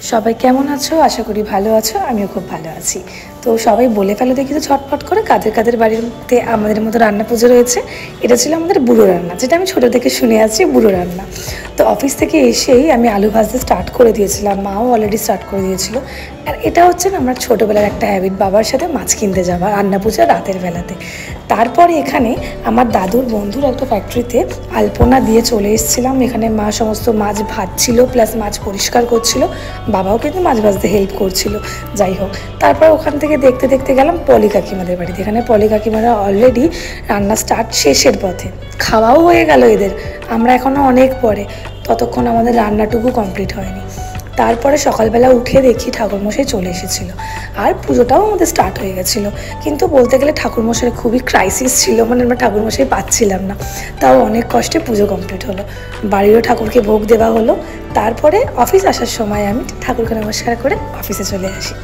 সবাই কেমন আছো? আশা করি ভালো আছো। আমিও খুব ভালো আছি। তো সবাই বলে ফেলো দেখি তো ঝটপট করে, কাদের কাদের বাড়িতে আমাদের মতো রান্না পুজো রয়েছে। এটা ছিল আমাদের বুড়ো রান্না, যেটা আমি ছোটো থেকে শুনে আসছি, বুড়ো রান্না। তো অফিস থেকে এসেই আমি আলু ভাজতে স্টার্ট করে দিয়েছিলাম, মাও অলরেডি স্টার্ট করে দিয়েছিল। আর এটা হচ্ছে না আমার ছোটোবেলার একটা হ্যাবিট, বাবার সাথে মাছ কিনতে যাওয়া রান্না পুজো রাতের বেলাতে। তারপরে এখানে আমার দাদুর বন্ধুর একটা ফ্যাক্টরিতে আলপনা দিয়ে চলে এসেছিলাম। এখানে মা সমস্ত মাছ ভাজছিল, প্লাস মাছ পরিষ্কার করছিল, বাবাও কিন্তু মাছ ভাজতে হেল্প করছিল। যাই হোক, তারপর ওখান থেকে দেখতে দেখতে গেলাম পলি কাকিমাদের বাড়িতে। এখানে পলি কাকিমারা অলরেডি রান্না স্টার্ট শেষের পথে, খাওয়াও হয়ে গেল এদের, আমরা এখনও অনেক পরে, ততক্ষণ আমাদের রান্নাটুকু কমপ্লিট হয়নি। তারপরে সকালবেলা উঠে দেখি ঠাকুরমশাই চলে এসেছিলো, আর পুজোটাও আমাদের স্টার্ট হয়ে গেছিলো। কিন্তু বলতে গেলে ঠাকুরমশাইয়ের খুবই ক্রাইসিস ছিল, মানে আমরা ঠাকুরমশাই পাচ্ছিলাম না। তাও অনেক কষ্টে পুজো কমপ্লিট হলো, বাড়িরও ঠাকুরকে ভোগ দেওয়া হলো। তারপরে অফিস আসার সময় আমি ঠাকুরকে নমস্কার করে অফিসে চলে আসি।